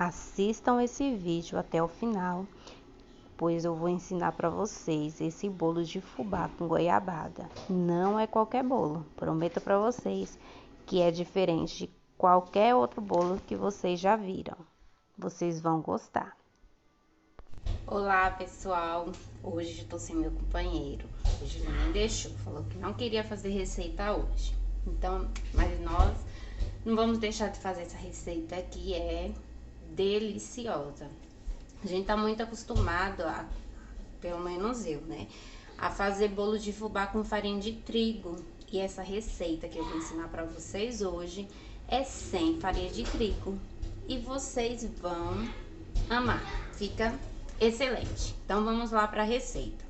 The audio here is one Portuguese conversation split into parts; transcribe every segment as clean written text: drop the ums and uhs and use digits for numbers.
assistam esse vídeo até o final, pois eu vou ensinar para vocês esse bolo de fubá com goiabada. Não é qualquer bolo, prometo para vocês que é diferente de qualquer outro bolo que vocês já viram. Vocês vão gostar. Olá, pessoal! Hoje eu tô sem meu companheiro. Hoje ele nem deixou, falou que não queria fazer receita hoje. Então, mas nós não vamos deixar de fazer essa receita que é deliciosa. A gente tá muito acostumado pelo menos eu, né, a fazer bolo de fubá com farinha de trigo. E essa receita que eu vou ensinar para vocês hoje é sem farinha de trigo. E vocês vão amar. Fica excelente. Então vamos lá para a receita.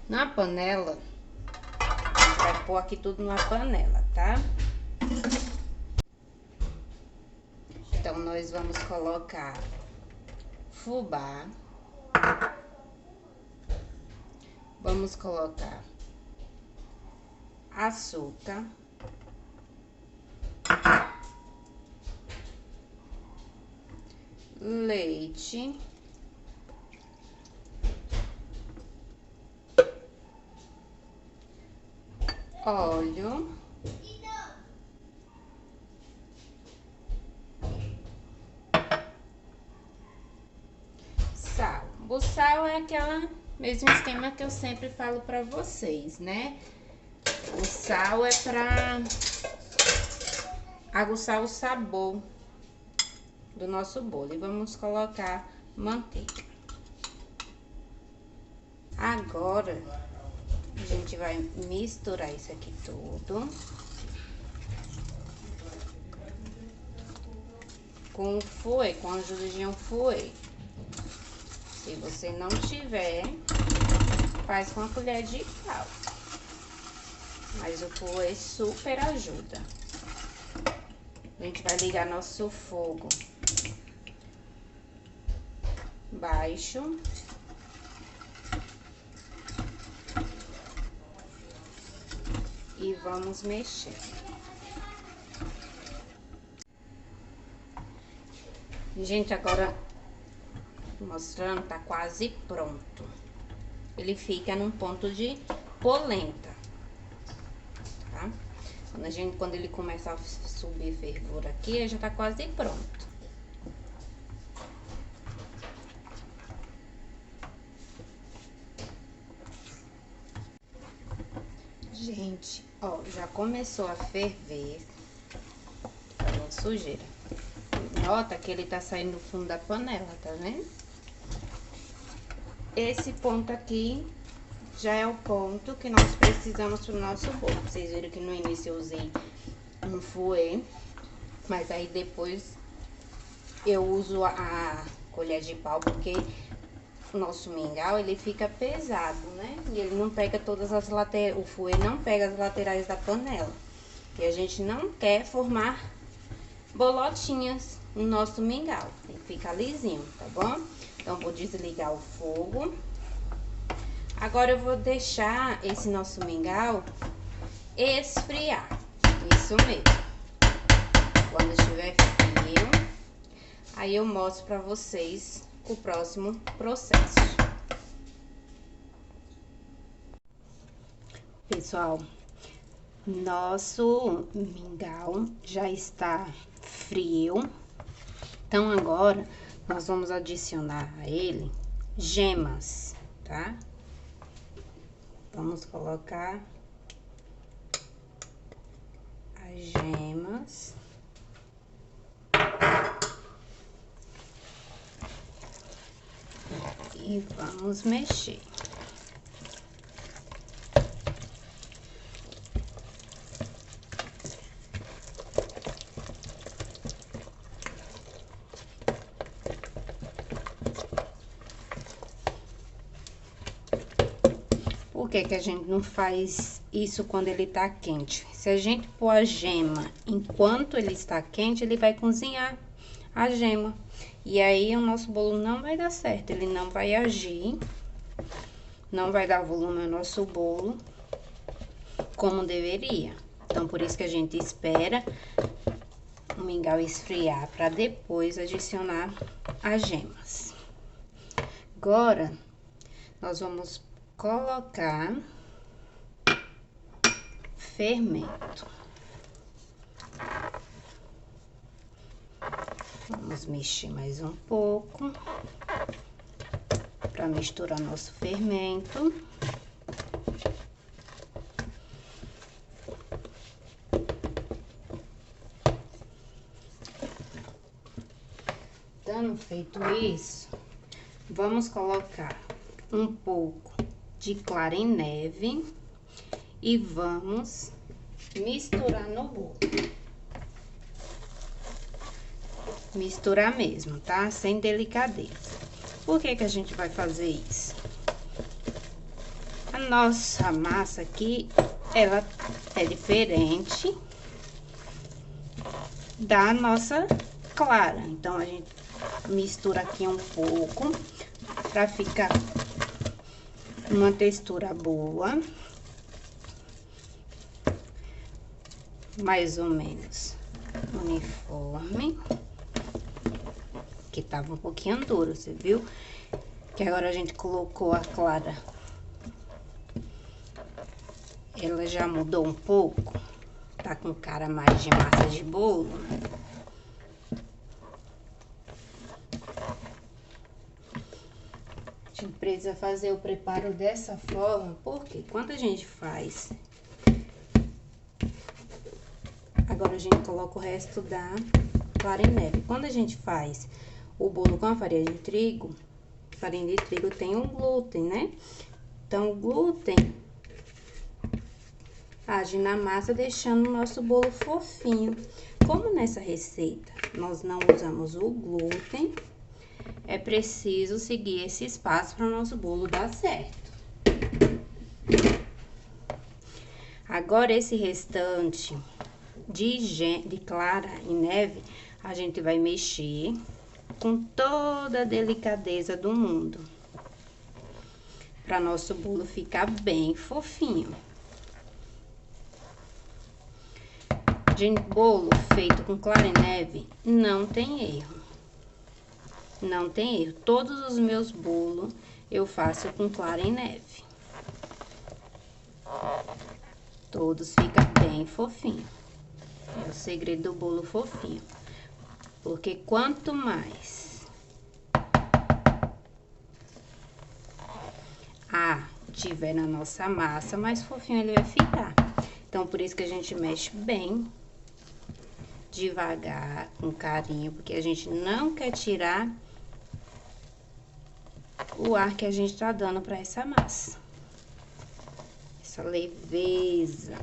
Na panela, vai pôr aqui tudo numa panela, tá? Então nós vamos colocar fubá, vamos colocar açúcar, leite, óleo, sal. O sal é aquela mesmo esquema que eu sempre falo pra vocês, né? O sal é pra aguçar o sabor do nosso bolo. E vamos colocar manteiga. Agora, a gente vai misturar isso aqui tudo com o fouet, com a ajuda de um fouet. Se você não tiver, faz com a colher de pau. Mas o fouet super ajuda. A gente vai ligar nosso fogo baixo. E vamos mexer. Gente, agora mostrando, tá quase pronto. Ele fica num ponto de polenta, tá? Quando ele começa a subir fervura aqui, ele já tá quase pronto. Gente, ó, já começou a ferver. Tá uma sujeira. Nota que ele tá saindo do fundo da panela, tá vendo? Esse ponto aqui já é o ponto que nós precisamos pro nosso bolo. Vocês viram que no início eu usei um fouet, mas aí depois eu uso a colher de pau, porque o nosso mingau, ele fica pesado, né? E ele não pega todas as laterais, o fouet não pega as laterais da panela. E a gente não quer formar bolotinhas no nosso mingau, tem que ficar lisinho, tá bom? Então, vou desligar o fogo. Agora, eu vou deixar esse nosso mingau esfriar, isso mesmo. Quando estiver frio, aí eu mostro pra vocês o próximo processo. Pessoal, nosso mingau já está frio. Então, agora, nós vamos adicionar a ele gemas, tá? Vamos colocar as gemas. E vamos mexer. Por que que a gente não faz isso quando ele tá quente? Se a gente pôr a gema enquanto ele está quente, ele vai cozinhar a gema. E aí, o nosso bolo não vai dar certo, ele não vai agir, não vai dar volume ao nosso bolo como deveria. Então, por isso que a gente espera o mingau esfriar para depois adicionar as gemas. Agora, nós vamos colocar fermento. Vamos mexer mais um pouco para misturar nosso fermento. Tendo feito isso, vamos colocar um pouco de clara em neve e vamos misturar no bolo. Misturar mesmo, tá? Sem delicadeza. Por que que a gente vai fazer isso? A nossa massa aqui, ela é diferente da nossa clara. Então, a gente mistura aqui um pouco pra ficar uma textura boa. Mais ou menos uniforme. Que tava um pouquinho duro, você viu? Que agora a gente colocou a clara. Ela já mudou um pouco. Tá com cara mais de massa de bolo. A gente precisa fazer o preparo dessa forma, porque quando a gente faz... Agora a gente coloca o resto da clara em neve. Quando a gente faz o bolo com a farinha de trigo tem um glúten, né? Então, o glúten age na massa, deixando o nosso bolo fofinho. Como nessa receita nós não usamos o glúten, é preciso seguir esse passo para o nosso bolo dar certo. Agora, esse restante de clara em neve, a gente vai mexer com toda a delicadeza do mundo, para nosso bolo ficar bem fofinho. Gente, bolo feito com clara em neve não tem erro. Não tem erro. Todos os meus bolos eu faço com clara em neve. Todos ficam bem fofinho. É o segredo do bolo fofinho. Porque quanto mais tiver na nossa massa, mais fofinho ele vai ficar. Então, por isso que a gente mexe bem devagar, com carinho, porque a gente não quer tirar o ar que a gente tá dando pra essa massa. Essa leveza.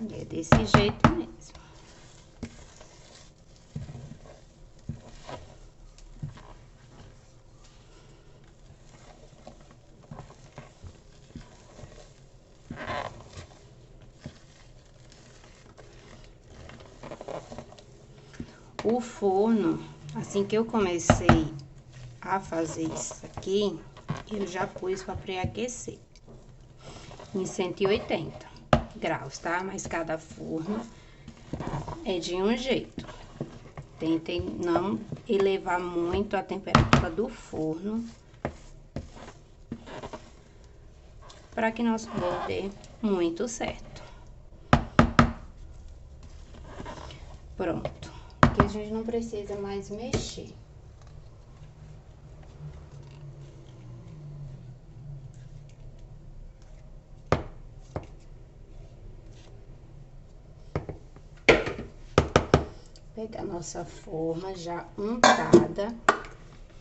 E é desse jeito mesmo. O forno, assim que eu comecei a fazer isso aqui, eu já pus para pré-aquecer em 180 graus, tá? Mas cada forno é de um jeito. Tentem não elevar muito a temperatura do forno para que nosso bolo dê muito certo. Pronto. Aqui a gente não precisa mais mexer. Pegar a nossa forma já untada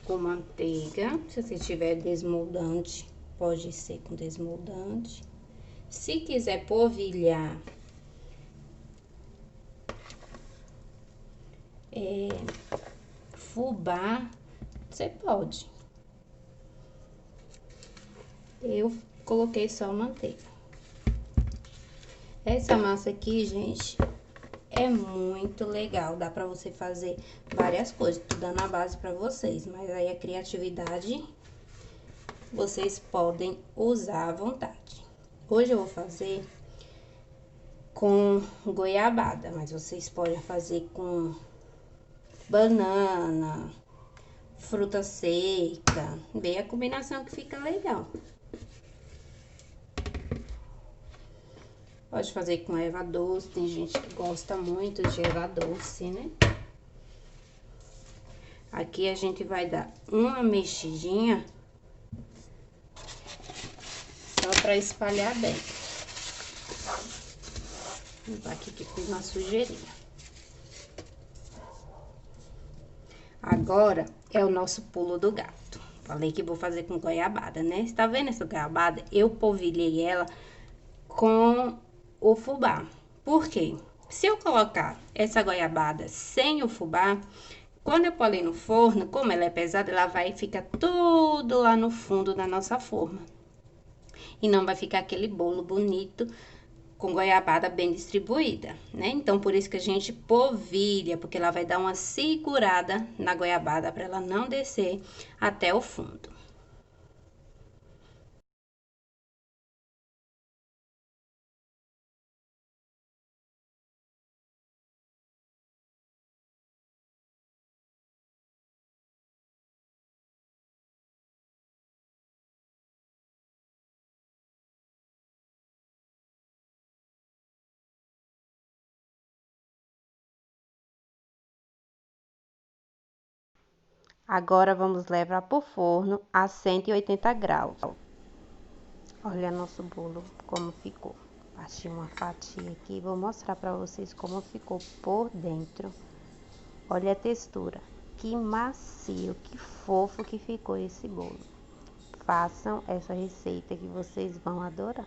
com manteiga. Se você tiver desmoldante, pode ser com desmoldante. Se quiser polvilhar, fubá, você pode. Eu coloquei só manteiga. Essa massa aqui, gente, é muito legal. Dá pra você fazer várias coisas. Tô dando a base pra vocês, mas aí a criatividade vocês podem usar à vontade. Hoje eu vou fazer com goiabada, mas vocês podem fazer com banana, fruta seca, bem a combinação que fica legal. Pode fazer com erva doce, tem gente que gosta muito de erva doce, né? Aqui a gente vai dar uma mexidinha só pra espalhar bem. Vou limpar aqui que fiz uma sujeirinha. Agora é o nosso pulo do gato. Falei que vou fazer com goiabada, né? Você tá vendo essa goiabada? Eu polvilhei ela com o fubá. Por quê? Se eu colocar essa goiabada sem o fubá, quando eu pôr ali no forno, como ela é pesada, ela vai ficar tudo lá no fundo da nossa forma. E não vai ficar aquele bolo bonito com goiabada bem distribuída, né? Então, por isso que a gente polvilha, porque ela vai dar uma segurada na goiabada para ela não descer até o fundo. Agora vamos levar pro forno a 180 graus. Olha nosso bolo como ficou. Achei uma fatia aqui, vou mostrar para vocês como ficou por dentro. Olha a textura, que macio, que fofo que ficou esse bolo. Façam essa receita que vocês vão adorar.